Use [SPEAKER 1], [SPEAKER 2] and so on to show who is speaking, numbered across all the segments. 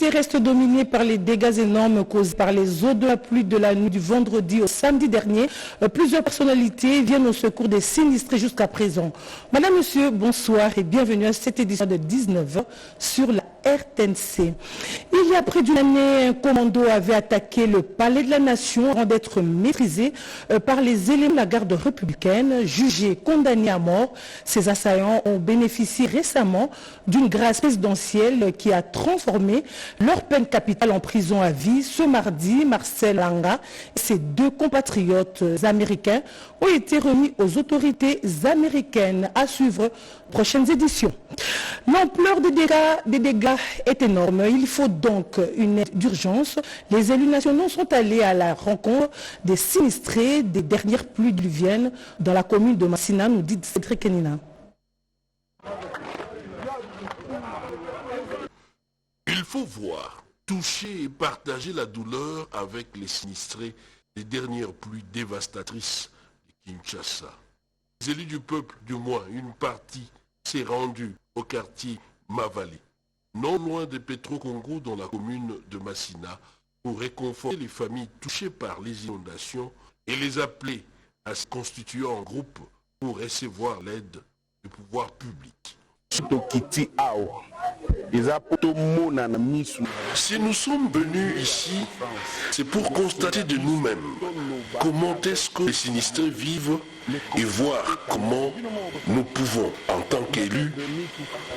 [SPEAKER 1] L'actualité reste dominée par les dégâts énormes causés par les eaux de la pluie de la nuit du vendredi au samedi dernier. Plusieurs personnalités viennent au secours des sinistrés jusqu'à présent. Madame, Monsieur, bonsoir et bienvenue à cette édition de 19h sur la RTNC. Il y a près d'une année, un commando avait attaqué le palais de la Nation avant d'être maîtrisé par les éléments de la garde républicaine, jugés condamnés à mort. Ces assaillants ont bénéficié récemment d'une grâce présidentielle qui a transformé leur peine capitale en prison à vie. Ce mardi, Marcel Langa et ses deux compatriotes américains ont été remis aux autorités américaines. À suivre prochaines éditions. L'ampleur des dégâts est énorme. Il faut donc une aide d'urgence. Les élus nationaux sont allés à la rencontre des sinistrés des dernières pluies diluviennes dans la commune de Massina, nous dit Cédric Kenina.
[SPEAKER 2] Il faut voir, toucher et partager la douleur avec les sinistrés des dernières pluies dévastatrices de Kinshasa. Les élus du peuple, du moins une partie, s'est rendue au quartier Mavali, non loin de Petro-Congo dans la commune de Massina, pour réconforter les familles touchées par les inondations et les appeler à se constituer en groupe pour recevoir l'aide du pouvoir public. Si nous sommes venus ici, c'est pour constater de nous-mêmes comment est-ce que les sinistrés vivent et voir comment nous pouvons, en tant qu'élus,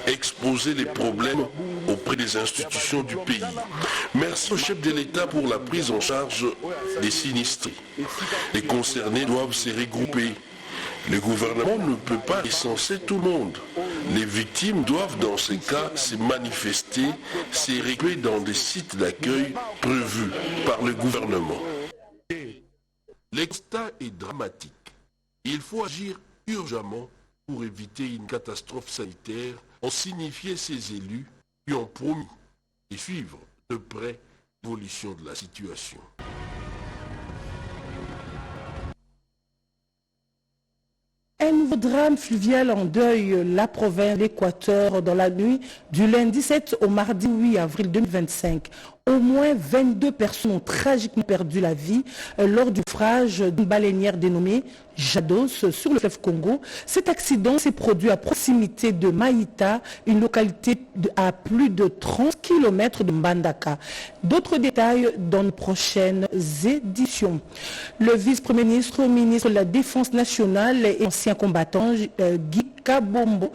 [SPEAKER 2] exposer les problèmes auprès des institutions du pays. Merci au chef de l'État pour la prise en charge des sinistrés. Les concernés doivent se regrouper. Le gouvernement ne peut pas licencier tout le monde. Les victimes doivent dans ces cas se manifester, se regrouper dans des sites d'accueil prévus par le gouvernement. L'extat est dramatique. Il faut agir urgemment pour éviter une catastrophe sanitaire, ont signifié ces élus qui ont promis de suivre de près l'évolution de la situation.
[SPEAKER 1] Un nouveau drame fluvial endeuille la province de l'Équateur dans la nuit du lundi 7 au mardi 8 avril 2025. Au moins 22 personnes ont tragiquement perdu la vie lors du naufrage d'une baleinière dénommée Jados sur le fleuve Congo. Cet accident s'est produit à proximité de Maïta, une localité à plus de 30 km de Mbandaka. D'autres détails dans nos prochaines éditions. Le vice-premier ministre, ministre de la Défense nationale et ancien combattant Guy Kabombo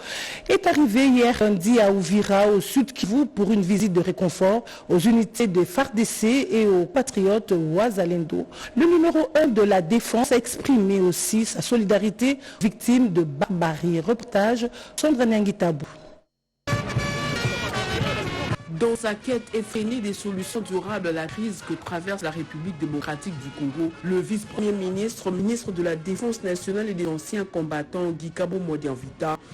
[SPEAKER 1] est arrivé hier lundi à Uvira, au sud Kivu, pour une visite de réconfort aux unités de FARDC et aux patriotes Ouazalendo. Le numéro 1 de la Défense a exprimé aussi sa solidarité aux victimes de barbarie. Reportage Sandra Nyangitabou.
[SPEAKER 3] Dans sa quête effrénée des solutions durables à la crise que traverse la République démocratique du Congo, le vice-premier ministre, ministre de la Défense nationale et des anciens combattants Guy Kabombo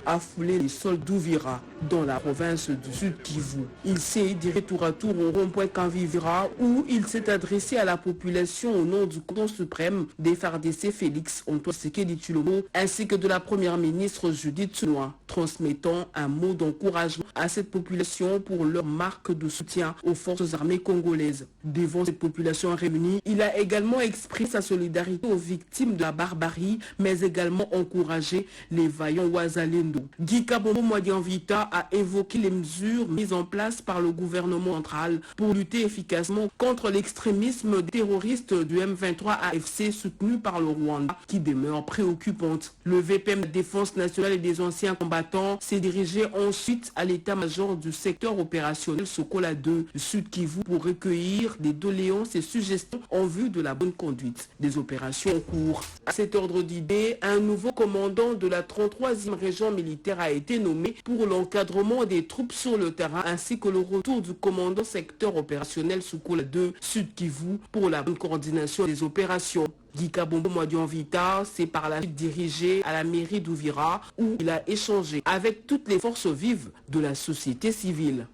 [SPEAKER 3] a foulé les sols d'Uvira dans la province du Sud Kivu. Il s'est dirigé tour à tour au rond-point Kanvivira où il s'est adressé à la population au nom du commandant suprême des FARDC Félix Antoine Tshisekedi Tshilombo ainsi que de la première ministre Judith Suminwa, transmettant un mot d'encouragement à cette population pour leur marque de soutien aux forces armées congolaises. Devant cette population réunie, il a également exprimé sa solidarité aux victimes de la barbarie, mais également encouragé les vaillants Ouazalendo. Guy Kabombo Mwadianvita a évoqué les mesures mises en place par le gouvernement central pour lutter efficacement contre l'extrémisme terroriste du M23 AFC soutenu par le Rwanda, qui demeure préoccupante. Le VPM de Défense nationale et des anciens combattants s'est dirigé ensuite à l'état-major du secteur opérationnel Sokola 2 du Sud Kivu pour recueillir des doléances et suggestions en vue de la bonne conduite des opérations en cours. À cet ordre d'idée, un nouveau commandant de la 33e région militaire a été nommé pour l'encadrement des troupes sur le terrain ainsi que le retour du commandant secteur opérationnel Sokola 2 Sud Kivu pour la bonne coordination des opérations. Guy Kabombo Mwadianvita s'est par la suite dirigé à la mairie d'Uvira où il a échangé avec toutes les forces vives de la société civile.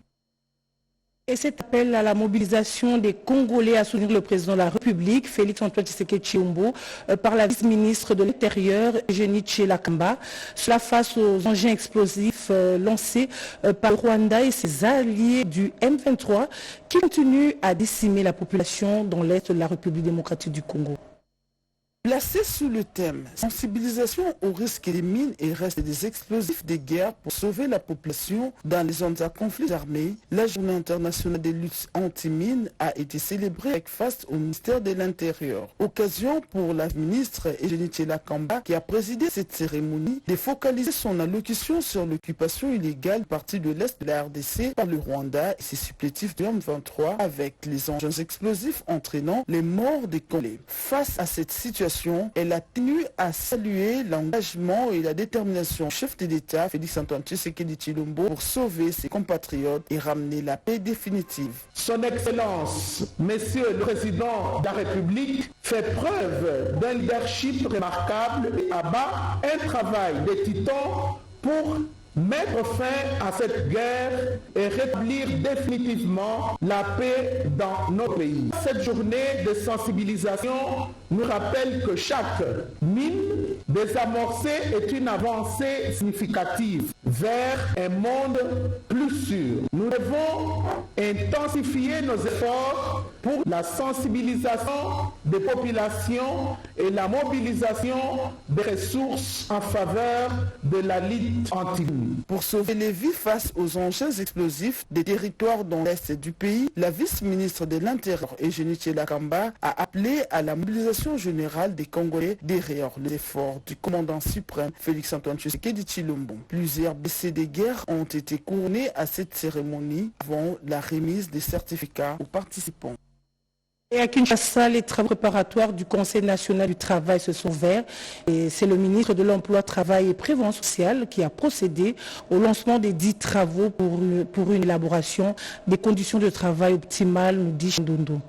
[SPEAKER 1] Et cet appel à la mobilisation des Congolais à soutenir le président de la République, Félix-Antoine Tshisekedi Tshilombo, par la vice-ministre de l'Intérieur, Eugénie Tshilakamba, cela face aux engins explosifs lancés par le Rwanda et ses alliés du M23 qui continuent à décimer la population dans l'est de la République démocratique du Congo.
[SPEAKER 4] Placé sous le thème « Sensibilisation au risque des mines et reste des explosifs de guerre pour sauver la population dans les zones à conflits armés », la Journée internationale des luttes anti-mines a été célébrée avec face au ministère de l'Intérieur. Occasion pour la ministre Eugénie Tshilakamba, qui a présidé cette cérémonie, de focaliser son allocution sur l'occupation illégale partie de l'Est de la RDC par le Rwanda et ses supplétifs du M23 avec les engins explosifs entraînant les morts des Congolais. Face à cette situation, elle a tenu à saluer l'engagement et la détermination du chef de l'État, Félix-Antoine Tshisekedi Tshilombo, pour sauver ses compatriotes et ramener la paix définitive.
[SPEAKER 5] Son Excellence, Monsieur le Président de la République, fait preuve d'un leadership remarquable et abat un travail de titan pour mettre fin à cette guerre et rétablir définitivement la paix dans notre pays. Cette journée de sensibilisation nous rappelle que chaque mine désamorcée est une avancée significative vers un monde plus sûr. Nous devons intensifier nos efforts pour la sensibilisation des populations et la mobilisation des ressources en faveur de la lutte anti-mine.
[SPEAKER 4] Pour sauver les vies face aux engins explosifs des territoires dans l'est du pays, la vice-ministre de l'Intérieur, Eugénie Tshilakamba, a appelé à la mobilisation générale des Congolais derrière les efforts du commandant suprême Félix-Antoine Tshisekedi Tshilombo. Plusieurs blessés de guerre ont été couronnés à cette cérémonie avant la remise des certificats aux participants.
[SPEAKER 1] Et à Kinshasa, les travaux préparatoires du Conseil national du travail se sont ouverts et c'est le ministre de l'Emploi, Travail et Prévention sociale qui a procédé au lancement des 10 travaux pour une élaboration des conditions de travail optimales, nous dit Chindondo.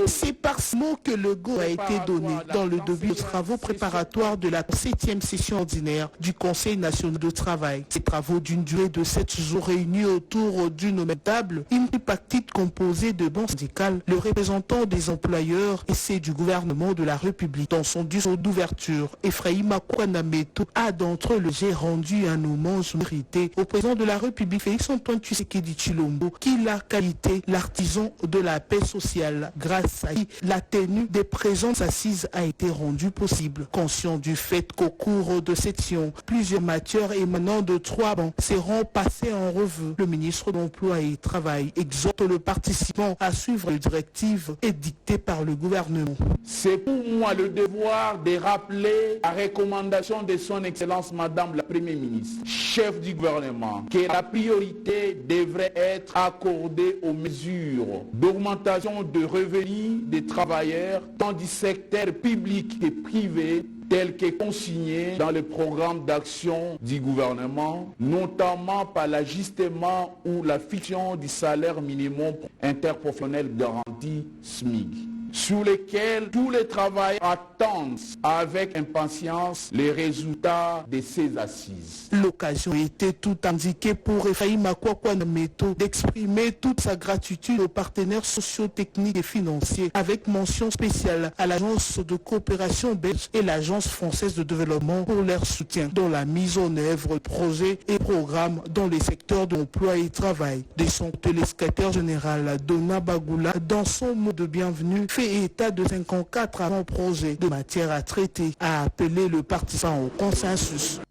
[SPEAKER 6] C'est par ce mot que le go a été donné dans le début des travaux préparatoires de la 7e session ordinaire du Conseil national de travail. Ces travaux d'une durée de 7 jours réunis autour d'une même table, une tripartite composée de bancs syndicales, le représentant des employeurs et c'est du gouvernement de la République. Dans son discours d'ouverture, Ephraim Akwanameto a d'entre eux j'ai rendu un hommage mérité au président de la République Félix-Antoine Tshisekedi Tshilombo qui l'a qualité l'artisan de la paix sociale grâce à qui la tenue des présentes assises a été rendue possible. Conscient du fait qu'au cours de cette session, plusieurs matières émanant de 3 bancs seront passées en revue. Le ministre de l'Emploi et du Travail exhorte le participant à suivre les directives édictées par le gouvernement.
[SPEAKER 5] C'est pour moi le devoir de rappeler la recommandation de son Excellence Madame la Première ministre, chef du gouvernement, que la priorité devrait être accordée aux mesures d'augmentation de revenus des travailleurs dans du secteur public et privé tel que consigné dans le programme d'action du gouvernement, notamment par l'ajustement ou la fiction du salaire minimum interprofessionnel garanti SMIC, sur lesquels tous les travailleurs attendent avec impatience les résultats de ces assises.
[SPEAKER 6] L'occasion était tout indiquée pour Ephraim Akwanameto d'exprimer toute sa gratitude aux partenaires socio-techniques et financiers, avec mention spéciale à l'Agence de coopération belge et l'Agence française de développement pour leur soutien dans la mise en œuvre de projets et programmes dans les secteurs de l'emploi et travail. De son téléspectateur général Donna Bagula, dans son mot de bienvenue, fait état de 54 avant-projets de matière à traiter, a appelé le partisan au consensus.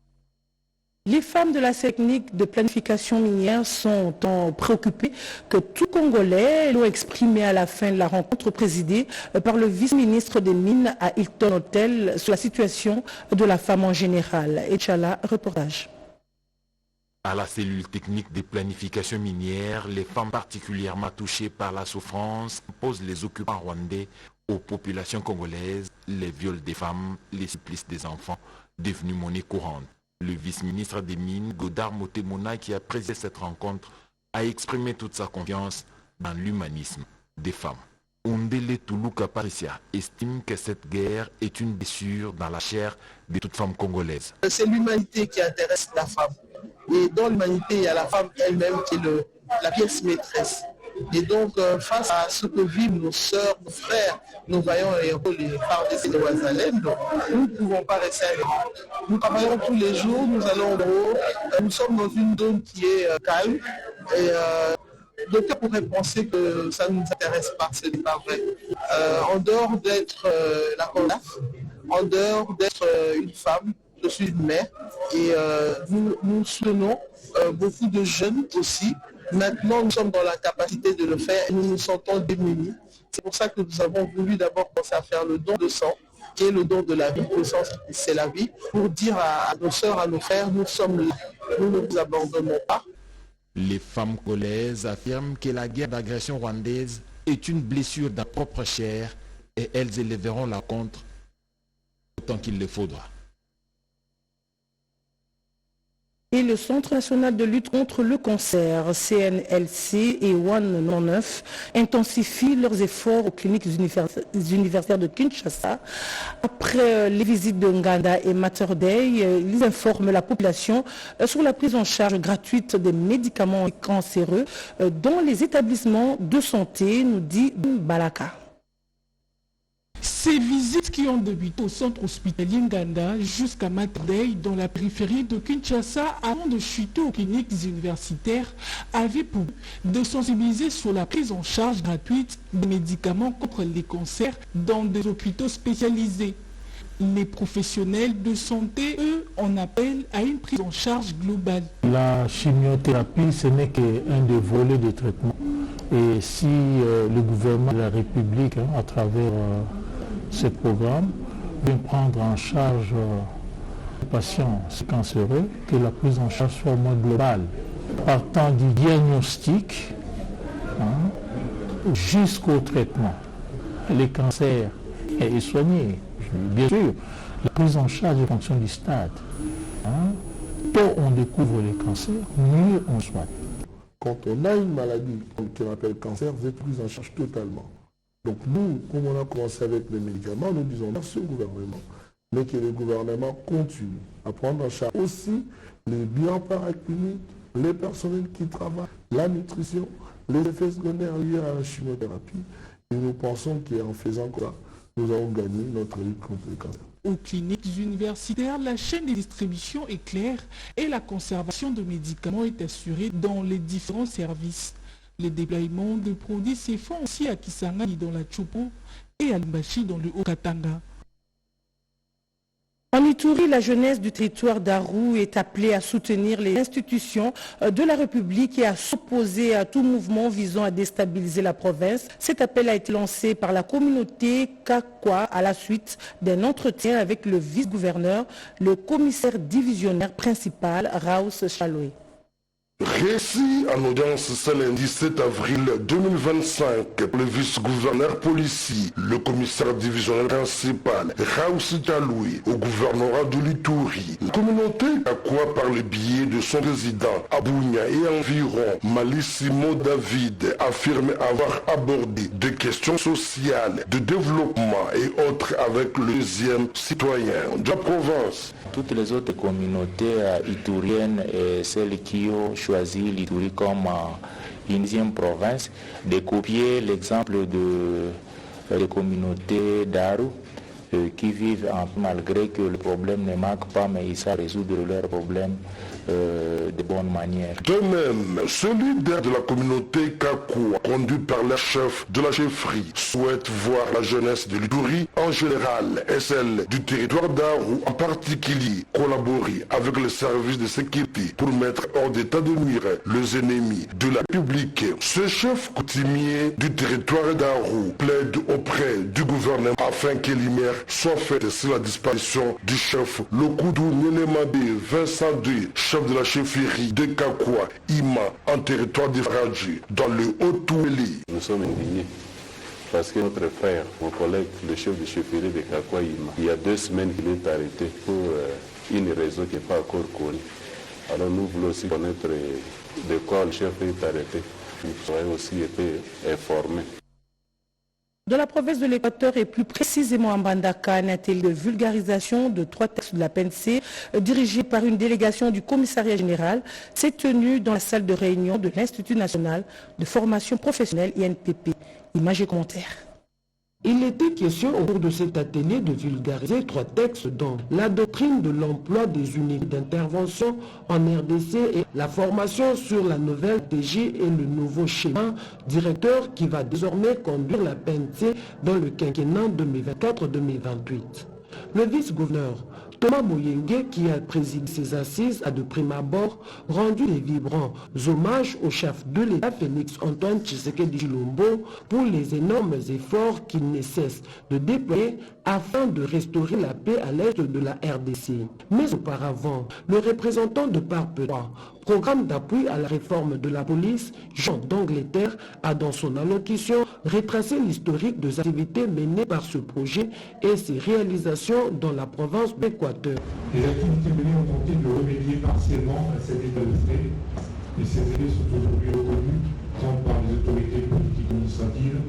[SPEAKER 1] Les femmes de la technique de planification minière sont tant préoccupées que tout Congolais l'ont exprimé à la fin de la rencontre présidée par le vice-ministre des Mines à Hilton Hotel sur la situation de la femme en général. Etchala, reportage.
[SPEAKER 7] À la cellule technique de planification minière, les femmes particulièrement touchées par la souffrance posent les occupants rwandais aux populations congolaises, les viols des femmes, les supplices des enfants, devenus monnaie courante. Le vice-ministre des Mines, Godard Motemona, qui a présidé cette rencontre, a exprimé toute sa confiance dans l'humanisme des femmes. Ondele Toulouka Patricia estime que cette guerre est une blessure dans la chair de toute femme congolaise.
[SPEAKER 8] C'est l'humanité qui intéresse la femme. Et dans l'humanité, il y a la femme elle-même qui est la pièce maîtresse.
[SPEAKER 6] Et donc, face à ce que vivent nos sœurs, nos frères, nos vaillants héros, les FARDC de Ouazalem, nous ne pouvons pas rester avec eux. Nous travaillons tous les jours, nous allons au bureau, nous sommes dans une zone qui est calme. Et d'autres pourraient penser que ça ne nous intéresse pas, ce n'est pas vrai. En dehors d'être la CONAF, en dehors d'être une femme, je suis une mère et nous soutenons beaucoup de jeunes aussi. Maintenant, nous sommes dans la capacité de le faire et nous nous sentons démunis. C'est pour ça que nous avons voulu d'abord penser à faire le don de sang, qui est le don de la vie. Le sang, c'est la vie, pour dire à nos sœurs, à nos frères, nous sommes là, nous ne vous abandonnons pas.
[SPEAKER 7] Les femmes congolaises affirment que la guerre d'agression rwandaise est une blessure dans leur propre chair et elles élèveront la contre autant qu'il le faudra.
[SPEAKER 1] Et le Centre national de lutte contre le cancer, CNLC et One 99 intensifient leurs efforts aux cliniques universitaires de Kinshasa. Après les visites de Nganda et Mater Dei, ils informent la population sur la prise en charge gratuite des médicaments cancéreux dans les établissements de santé, nous dit Balaka.
[SPEAKER 8] Ces visites qui ont débuté au centre hospitalier Nganda jusqu'à Mater Dei dans la périphérie de Kinshasa avant de chuter aux cliniques universitaires avaient pour but de sensibiliser sur la prise en charge gratuite des médicaments contre les cancers dans des hôpitaux spécialisés. Les professionnels de santé, eux, en appellent à une prise en charge globale.
[SPEAKER 9] La chimiothérapie, ce n'est qu'un des volets de traitement. Et si le gouvernement de la République, à travers ce programme, vient prendre en charge les patients cancéreux, que la prise en charge soit au moins globale. Partant du diagnostic jusqu'au traitement. Les cancers est soigné. Bien sûr, la prise en charge en fonction du stade. Tôt on découvre les cancers, mieux on soigne.
[SPEAKER 10] Quand on a une maladie qu'on appelle cancer, vous êtes pris en charge totalement. Donc nous, comme on a commencé avec les médicaments, nous disons merci au gouvernement, mais que le gouvernement continue à prendre en charge aussi les biens paracliniques, les personnels qui travaillent, la nutrition, les effets secondaires liés à la chimiothérapie. Et nous pensons qu'en faisant quoi, nous avons gagné notre lutte contre le cancer.
[SPEAKER 8] Aux cliniques universitaires, la chaîne de distribution est claire et la conservation de médicaments est assurée dans les différents services. Le déploiement de produits se font aussi à Kisangani dans la Tchopo et à Lumbashi dans le Haut-Katanga.
[SPEAKER 1] En Ituri, la jeunesse du territoire d'Aru est appelée à soutenir les institutions de la République et à s'opposer à tout mouvement visant à déstabiliser la province. Cet appel a été lancé par la communauté Kakwa à la suite d'un entretien avec le vice-gouverneur, le commissaire divisionnaire principal, Raus Chaloué.
[SPEAKER 2] Récit en audience ce lundi 7 avril 2025, le vice-gouverneur policier, le commissaire divisionnaire principal, Raus Chaloué, au gouvernorat de l'Ituri. La communauté Kakwa, par le biais de son président Abounia et environ Malissimo David, affirme avoir abordé des questions sociales, de développement et autres avec le deuxième citoyen de la province.
[SPEAKER 11] Toutes les autres communautés ituriennes et celles qui ont choisi l'Ituri comme une deuxième province, de copier l'exemple des communautés d'Aru qui vivent malgré que le problème ne manque pas, mais ils savent résoudre leurs problèmes de bonne manière.
[SPEAKER 2] De même, ce leader de la communauté Kakwa, conduit par le chef de la chefferie, souhaite voir la jeunesse de l'Ituri en général et celle du territoire d'Aru en particulier collaborer avec les services de sécurité pour mettre hors d'état de nuire les ennemis de la République. Ce chef coutumier du territoire d'Aru plaide auprès du gouvernement afin que lumière soit faite sur la disparition du chef Lokoudou Nelemade Vincent II, chef de la chefferie de Kakwa, Ima, en territoire de Radji, dans le Haut-Toueli.
[SPEAKER 12] Nous sommes indignés parce que notre frère, mon collègue, le chef de chefferie de Kakwa, Ima, il y a 2 semaines qu'il est arrêté pour une raison qui n'est pas encore connue. Alors nous voulons aussi connaître de quoi le chef est arrêté. Nous soyons aussi été informés.
[SPEAKER 1] Dans la province de l'Équateur et plus précisément à Mbandaka, un atelier de vulgarisation de 3 textes de la PNC dirigé par une délégation du commissariat général s'est tenu dans la salle de réunion de l'Institut national de formation professionnelle INPP. Images et commentaires.
[SPEAKER 13] Il était question au cours de cet atelier de vulgariser 3 textes dont la doctrine de l'emploi des unités d'intervention en RDC et la formation sur la nouvelle TJ et le nouveau schéma directeur qui va désormais conduire la PNC dans le quinquennat 2024-2028. Le vice-gouverneur Thomas Moyengue, qui a présidé ces assises, a de prime abord rendu des vibrants hommages au chef de l'État Félix Antoine Tshisekedi Tshilombo pour les énormes efforts qu'il ne cesse de déployer afin de restaurer la paix à l'est de la RDC. Mais auparavant, le représentant de PARP 3, programme d'appui à la réforme de la police, Jean d'Angleterre, a dans son allocution retracé l'historique des activités menées par ce projet et ses réalisations dans la province d'Équateur.
[SPEAKER 14] Les activités menées ont tenté de remédier partiellement à cet état de fait et ces effets sont aujourd'hui reconnus tant par les autorités politiques administratives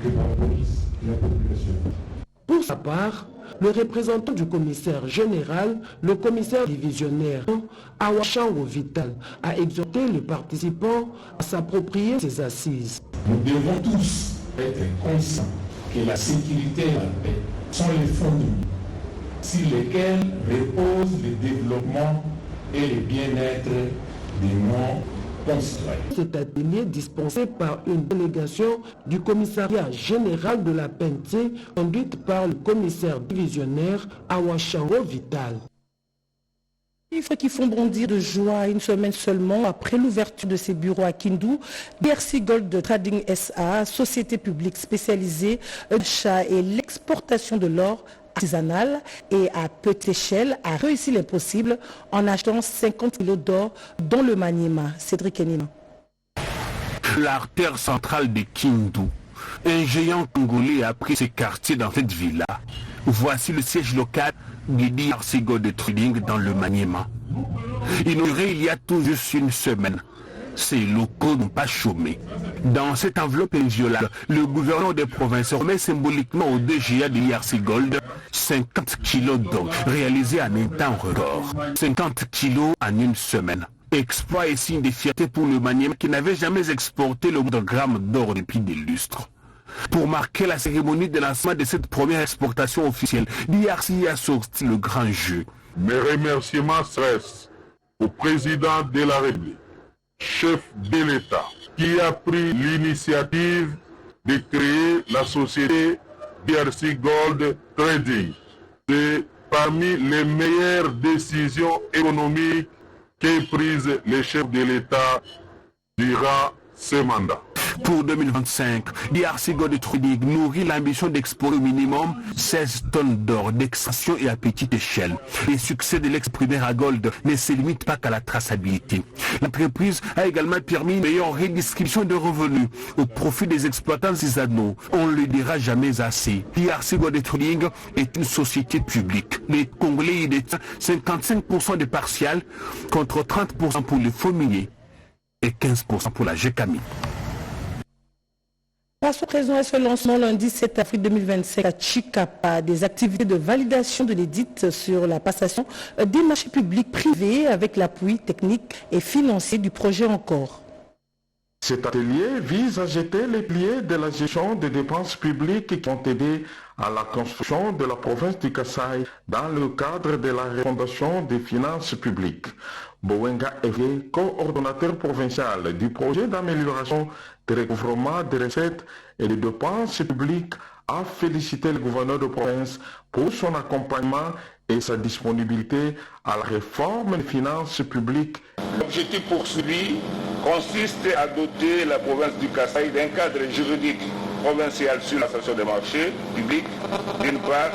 [SPEAKER 14] que par la police et la population.
[SPEAKER 13] Pour sa part, le représentant du commissaire général, le commissaire divisionnaire Awachango Vital, a exhorté les participants à s'approprier ces assises.
[SPEAKER 14] Nous devons tous être conscients que la sécurité et la paix sont les fondements sur lesquels repose le développement et le bien-être des non-concitoyens.
[SPEAKER 13] Cet atelier dispensé par une délégation du commissariat général de la PNC conduite par le commissaire divisionnaire Awachango Vital.
[SPEAKER 1] Chiffres qui font bondir de joie une semaine seulement après l'ouverture de ses bureaux à Kindu, DRC Gold Trading SA, société publique spécialisée dans l'achat et l'exportation de l'or artisanal et à petite échelle, a réussi l'impossible en achetant 50 kg d'or dans le Maniema. Cédric Enima.
[SPEAKER 15] L'artère centrale de Kindu. Un géant congolais a pris ses quartiers dans cette villa. Voici le siège local du DRC Gold Trading dans le Maniema. Inauguré il y a tout juste une semaine. Ces locaux n'ont pas chômé. Dans cette enveloppe inviolable, le gouverneur des provinces remet symboliquement au DGA de l'IRC Gold 50 kilos d'or, réalisés en un temps record. 50 kilos en une semaine. Exploit et signe de fierté pour le Maniema qui n'avait jamais exporté le moindre gramme d'or depuis des lustres. Pour marquer la cérémonie de lancement de cette première exportation officielle, l'IRC a sorti le grand jeu.
[SPEAKER 16] Mes remerciements s'adressent au président de la République, chef de l'État, qui a pris l'initiative de créer la société DRC Gold Trading. C'est parmi les meilleures décisions économiques qu'ait prises les chefs de l'État durant ce mandat.
[SPEAKER 15] Pour 2025, DRC Gold Trading nourrit l'ambition d'exporter au minimum 16 tonnes d'or d'extraction et à petite échelle. Les succès de l'ex-primaire gold ne se limitent pas qu'à la traçabilité. L'entreprise a également permis une meilleure redistribution de revenus au profit des exploitants artisanaux. On ne le dira jamais assez. DRC Gold Trading est une société publique. Les Congolais y détiennent 55% de partiels contre 30% pour les faux miniers et 15% pour la GECAMI.
[SPEAKER 1] Passons présent à ce lancement lundi 7 avril 2025 à Chikapa, des activités de validation de l'édit sur la passation des marchés publics privés avec l'appui technique et financier du projet Encore.
[SPEAKER 17] Cet atelier vise à jeter les piliers de la gestion des dépenses publiques qui ont aidé à la construction de la province du Kasaï dans le cadre de la refondation des finances publiques. Bowenga Evé, coordonnateur provincial du projet d'amélioration de recouvrement des recettes et des dépenses publiques, a félicité le gouverneur de province pour son accompagnement et sa disponibilité à la réforme des finances publiques.
[SPEAKER 18] L'objectif poursuivi consiste à doter la province du Kasaï d'un cadre juridique provincial sur la station des marchés publics, d'une part,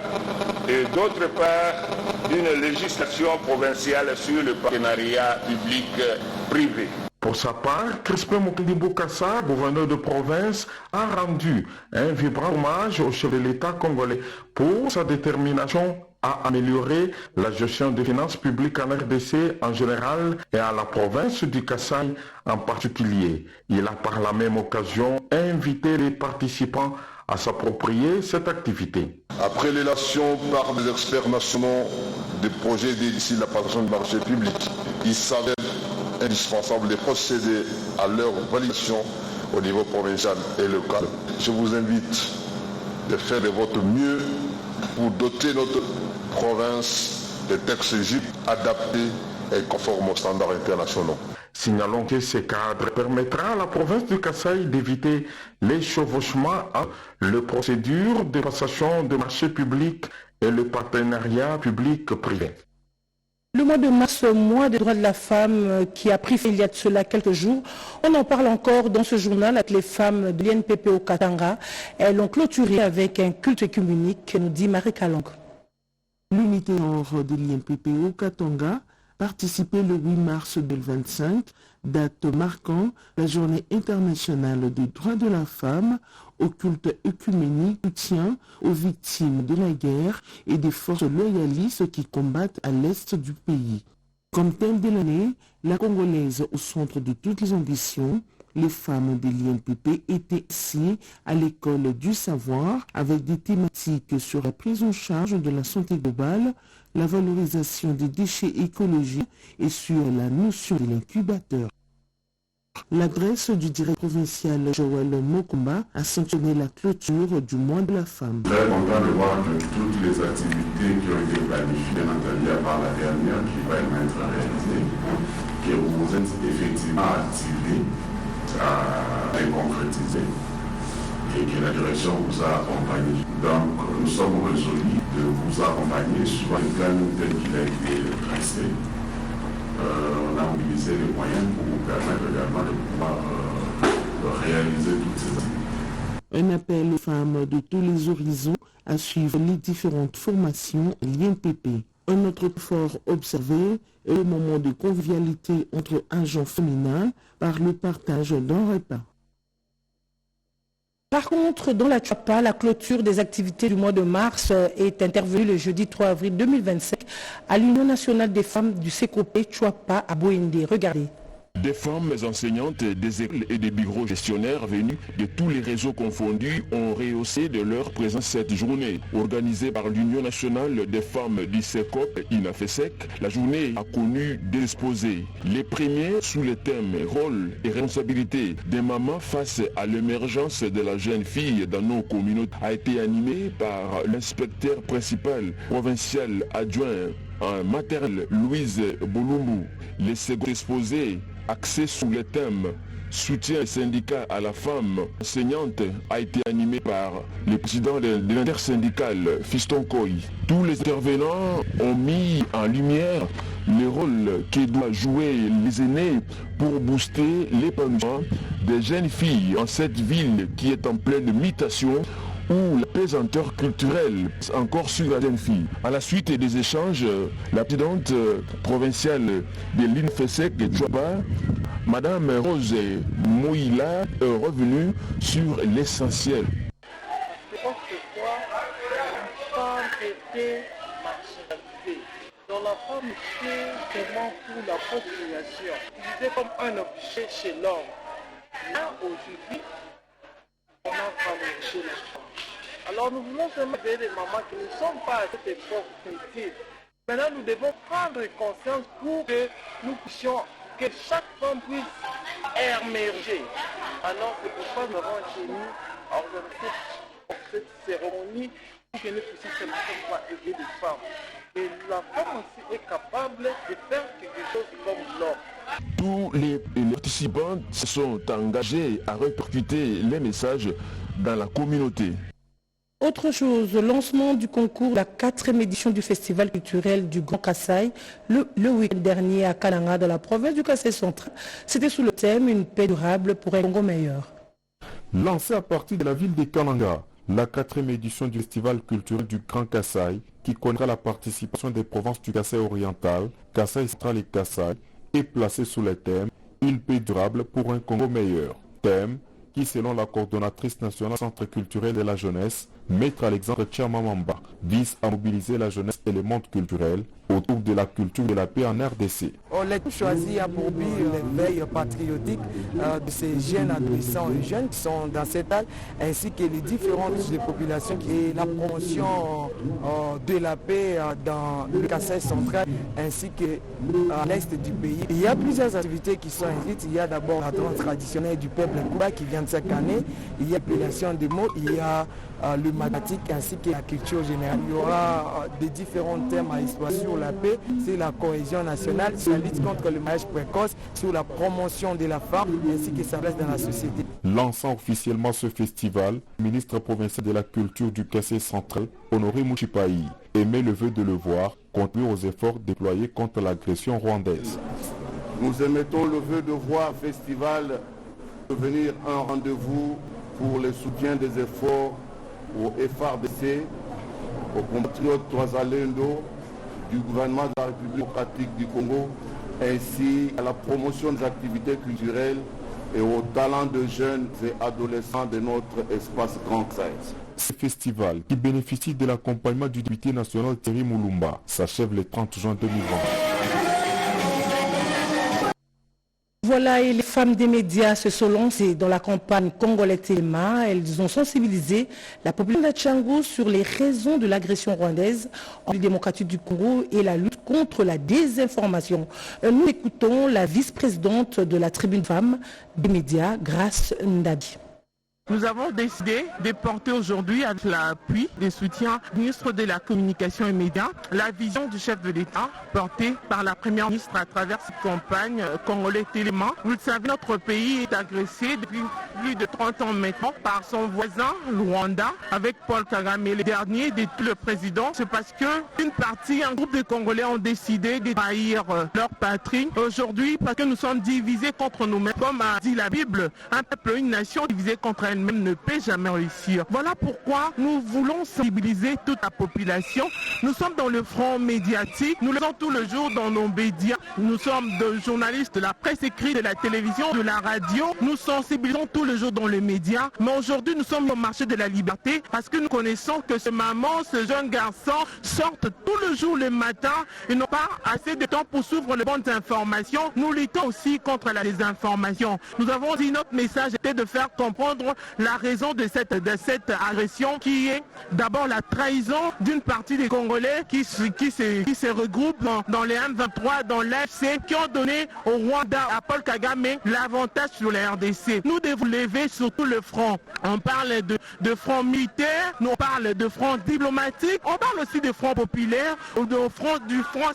[SPEAKER 18] et d'autre part, d'une législation provinciale sur le partenariat public-privé.
[SPEAKER 17] Pour sa part, Crispin Moukindi Boukassa, gouverneur de province, a rendu un vibrant hommage au chef de l'État congolais pour sa détermination à améliorer la gestion des finances publiques en RDC en général et à la province du Kasaï en particulier. Il a par la même occasion invité les participants à s'approprier cette activité.
[SPEAKER 19] Après l'élaboration par des experts nationaux des projets d'ici la passation du marché public, il s'avère indispensable de procéder à leur validation au niveau provincial et local. Je vous invite de faire de votre mieux pour doter notre province de textes justes, adaptés et conformes aux standards internationaux.
[SPEAKER 17] Signalons que ce cadre permettra à la province du Kasaï d'éviter les chevauchements entre les procédures de passation de marché public et le partenariat public-privé.
[SPEAKER 1] Le mois de mars, mois des droits de la femme qui a pris fin il y a de cela quelques jours. On en parle encore dans ce journal avec les femmes de l'INPP au Katanga. Elles ont clôturé avec un culte œcuménique, nous dit Marie Kalong.
[SPEAKER 6] L'unité nord de l'INPP au Katanga participé le 8 mars 2025, date marquant la journée internationale des droits de la femme, au culte œcuménique soutien aux victimes de la guerre et des forces loyalistes qui combattent à l'est du pays. Comme thème de l'année, la Congolaise au centre de toutes les ambitions, les femmes de l'INPP étaient ici à l'école du savoir avec des thématiques sur la prise en charge de la santé globale, la valorisation des déchets écologiques et sur la notion de l'incubateur. L'adresse du directeur provincial Joël Mokumba a sanctionné la clôture du mois de la femme.
[SPEAKER 20] Très content de voir que toutes les activités qui ont été planifiées, notamment par la dernière qui va être réalisée, que vous êtes effectivement activés à les concrétiser et que la direction vous a accompagné. Donc nous sommes résolus de vous accompagner sur le plan tel qu'il a été tracé. On a mobilisé les moyens pour vous permettre également de pouvoir réaliser toutes ces activités.
[SPEAKER 6] Un appel aux femmes de tous les horizons à suivre les différentes formations l'INPP. Un autre effort observé est le moment de convivialité entre agents féminins par le partage d'un repas.
[SPEAKER 1] Par contre, dans la Tchouapa, la clôture des activités du mois de mars est intervenue le jeudi 3 avril 2025 à l'Union nationale des femmes du Sekopé Tchouapa à Boendé. Regardez.
[SPEAKER 21] Des femmes enseignantes, des écoles et des bureaux gestionnaires venus de tous les réseaux confondus ont rehaussé de leur présence cette journée. Organisée par l'Union nationale des femmes du SECOP, INAFESEC, la journée a connu des exposés. Les premiers sous le thème rôle et responsabilité des mamans face à l'émergence de la jeune fille dans nos communautés a été animé par l'inspecteur principal provincial adjoint en maternelle Louise Bolumbu. Les seconds exposés axé sur le thème soutien et syndicat à la femme enseignante a été animé par le président de l'intersyndicale Fiston Koy. Tous les intervenants ont mis en lumière le rôle que doivent jouer les aînés pour booster l'épanouissement des jeunes filles en cette ville qui est en pleine mutation où la pesanteur culturelle est encore sur la jeune fille. À la suite des échanges, la présidente provinciale de l'INFESEC de Tchouapa, Madame Rose Mouila, est revenue sur l'essentiel.
[SPEAKER 22] Dans la femme, c'est vraiment pour la procréation. Utilisé comme un objet chez l'homme. Là, aujourd'hui, on a favorisé la femme. Alors nous voulons seulement aider les mamans qui ne sont pas à cette époque primitive. Maintenant, nous devons prendre conscience pour que nous puissions, que chaque femme puisse émerger. Alors c'est pourquoi nous avons chez nous organisé cette cérémonie pour que nous puissions simplement aider les femmes. Et la femme aussi est capable de faire quelque chose comme l'homme.
[SPEAKER 21] Tous les participants se sont engagés à répercuter les messages dans la communauté.
[SPEAKER 1] Autre chose, le lancement du concours, la 4e édition du festival culturel du Grand Kasaï, le week-end dernier à Kananga, dans la province du Kasaï central. C'était sous le thème « Une paix durable pour un Congo meilleur ».
[SPEAKER 23] Lancé à partir de la ville de Kananga, la 4e édition du festival culturel du Grand Kasaï, qui connaîtra la participation des provinces du Kasaï oriental, Kasaï central et Kasaï, est placé sous le thème « Une paix durable pour un Congo meilleur ». Thème qui, selon la coordonnatrice nationale Centre culturel de la jeunesse, Maître Alexandre Tchamamamba, vise à mobiliser la jeunesse et le monde culturel autour de la culture de la paix en RDC.
[SPEAKER 3] Les choisi a pour but l'éveil patriotique de ces jeunes adolescents et jeunes qui sont dans cette âge, ainsi que les différentes des populations et la promotion de la paix dans le Kasaï central ainsi qu'à l'est du pays. Il y a plusieurs activités qui sont inscrites. Il y a d'abord la danse traditionnelle du peuple Kouba qui vient de chaque année. Il y a l'appellation des mots, il y a le mathématique ainsi que la culture générale. Il y aura des différents thèmes à explorer sur la paix, sur la cohésion nationale, sur la lutte contre le mariage précoce, sur la promotion de la femme ainsi que sa place dans la société.
[SPEAKER 23] Lançant officiellement ce festival, le ministre provincial de la culture du Kasaï central, Honoré Mouchipaï, émet le vœu de le voir contribuer aux efforts déployés contre l'agression rwandaise.
[SPEAKER 4] Nous émettons le vœu de voir festival devenir un rendez-vous pour le soutien des efforts au FRDC, aux compatriotes Toazalendo, du gouvernement de la République démocratique du Congo, ainsi à la promotion des activités culturelles et aux talents de jeunes et adolescents de notre espace Grand Kasaï.
[SPEAKER 23] Ce festival, qui bénéficie de l'accompagnement du député national Thierry Moulumba, s'achève le 30 juin 2020.
[SPEAKER 1] Voilà, et les femmes des médias se sont lancées dans la campagne Congolais Téléma. Elles ont sensibilisé la population de Tchango sur les raisons de l'agression rwandaise en République démocratique du Congo et la lutte contre la désinformation. Nous écoutons la vice-présidente de la Tribune Femmes des médias, Grace Ndabi.
[SPEAKER 5] Nous avons décidé de porter aujourd'hui, avec l'appui des soutiens du ministre de la Communication et Médias, la vision du chef de l'État portée par la première ministre à travers cette campagne Congolais Téléma. Vous le savez, notre pays est agressé depuis plus de 30 ans maintenant par son voisin, le Rwanda, avec Paul Kagame. Le dernier de tout le président, c'est parce qu'une partie, un groupe de Congolais ont décidé de trahir leur patrie. Aujourd'hui, parce que nous sommes divisés contre nous-mêmes, comme a dit la Bible, un peuple, une nation divisée contre elle même ne peut jamais réussir. Voilà pourquoi nous voulons sensibiliser toute la population. Nous sommes dans le front médiatique, nous le faisons tous les jours dans nos médias. Nous sommes des journalistes de la presse écrite, de la télévision, de la radio. Nous sensibilisons tous les jours dans les médias. Mais aujourd'hui, nous sommes au marché de la liberté parce que nous connaissons que ce maman, ce jeune garçon sortent tous les jours le matin. Ils n'ont pas assez de temps pour suivre les bonnes informations. Nous luttons aussi contre la désinformation. Nous avons dit notre message était de faire comprendre la raison de cette agression qui est d'abord la trahison d'une partie des Congolais qui se regroupent dans les M23, dans l'AFC, qui ont donné au Rwanda, à Paul Kagame, l'avantage sur la RDC. Nous devons lever sur tout le front. On parle de front militaire, nous on parle de front diplomatique, on parle aussi de front populaire, ou du front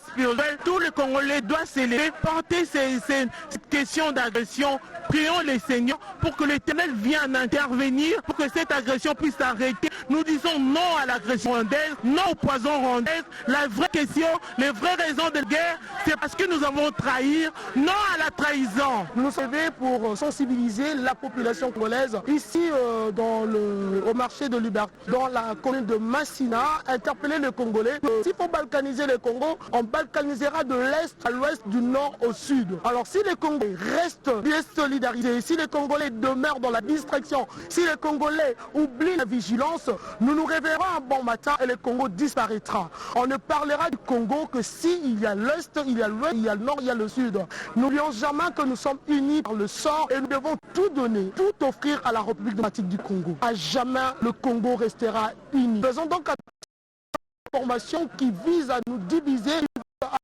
[SPEAKER 5] spirituel. Tout le Congolais doit s'élever, porter cette question d'agression. Prions les Seigneurs pour que l'Éternel vienne intervenir, pour que cette agression puisse s'arrêter. Nous disons non à l'agression rwandaise, non au poison rwandaise. La vraie question, les vraies raisons de guerre, c'est parce que nous avons trahi, non à la trahison.
[SPEAKER 3] Nous sommes pour sensibiliser la population congolaise ici au marché de Liberté, dans la commune de Massina, interpeller les Congolais. S'il faut balkaniser le Congo, on balkanisera de l'Est à l'Ouest, du Nord au Sud. Alors si les Congolais restent solidarisés, si les Congolais demeurent dans la distraction, si les Congolais oublient la vigilance, nous nous réveillerons un bon matin et le Congo disparaîtra. On ne parlera du Congo que s'il y a l'Est, il y a l'Ouest, il y a le Nord, il y a le Sud. N'oublions jamais que nous sommes unis par le sort et nous devons tout donner, tout offrir à la République démocratique du Congo. À jamais le Congo restera uni. Faisons donc une formation qui vise à nous diviser,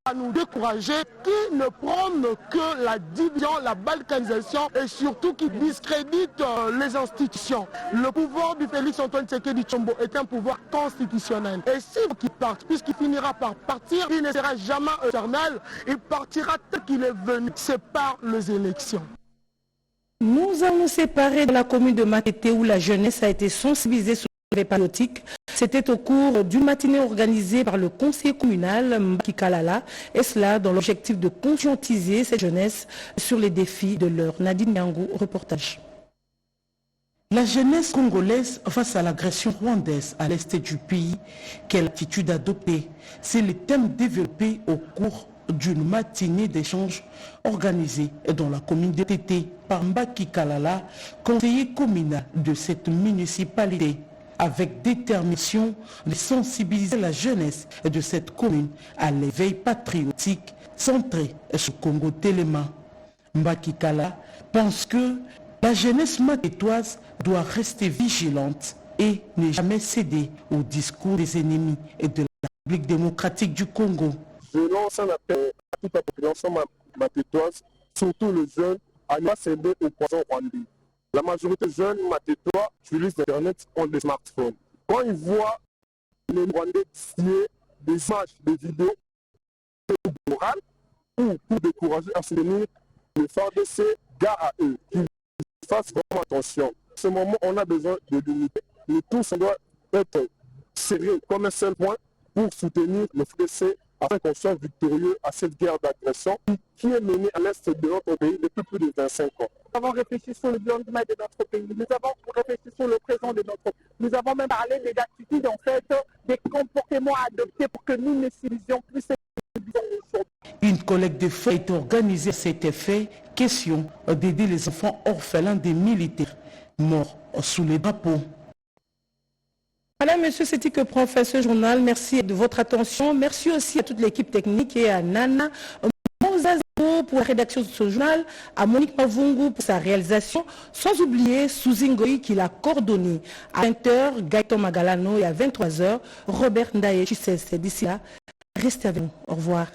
[SPEAKER 3] à nous décourager, qui ne prône que la division, la balkanisation et surtout qui discrédite les institutions. Le pouvoir du Félix Antoine Tshisekedi Tshombo est un pouvoir constitutionnel. Et s'il part, puisqu'il finira par partir, il ne sera jamais éternel, il partira tel qu'il est venu, c'est par les élections.
[SPEAKER 1] Nous allons séparer de la commune de Matete où la jeunesse a été sensibilisée sur les patriotiques. C'était au cours d'une matinée organisée par le conseil communal Mbakikalala, et cela dans l'objectif de conscientiser cette jeunesse sur les défis de l'heure. Nadine Nyangou, reportage.
[SPEAKER 6] La jeunesse congolaise face à l'agression rwandaise à l'est du pays, quelle attitude adopter? C'est le thème développé au cours d'une matinée d'échange organisée dans la commune de Tété par Mbaki Kalala, conseiller communal de cette municipalité, avec détermination de sensibiliser la jeunesse de cette commune à l'éveil patriotique centré sur Congo Téléma. Mbaki Kalala pense que la jeunesse matétoise doit rester vigilante et ne jamais céder au discours des ennemis de la République démocratique du Congo.
[SPEAKER 3] Je lance un appel à toute la population matétoise, surtout les jeunes, à ne pas céder au poison rwandais. La majorité des jeunes matétois utilisent Internet, ont des smartphones. Quand ils voient les Rwandais distiller des images, des vidéos morales, ou pour décourager à soutenir les FARDC, gare à eux, qu'ils fassent vraiment attention. En ce moment, on a besoin de l'unité. Nous tous, on doit être sérieux comme un seul point pour soutenir le FARDC afin qu'on soit victorieux à cette guerre d'agression qui est menée à l'est de notre pays depuis plus de 25 ans.
[SPEAKER 7] Nous avons réfléchi sur le lendemain de notre pays, nous avons réfléchi sur le présent de notre pays, nous avons même parlé des attitudes, en fait, des comportements adoptés pour que nous ne subissions plus ces aujourd'hui.
[SPEAKER 6] Une collecte de fonds est organisée à cet effet, question d'aider les enfants orphelins des militaires morts sous les drapeaux.
[SPEAKER 1] Madame, monsieur, c'est que prend fait ce journal. Merci de votre attention. Merci aussi à toute l'équipe technique et à Nana Mozazo pour la rédaction de ce journal, à Monique Mavungu pour sa réalisation, sans oublier Suzy Ngoyi qui l'a coordonné. À 20h, Gaëtan Magalano et à 23h, Robert Ndaye Chisses. D'ici là, restez avec nous. Au revoir.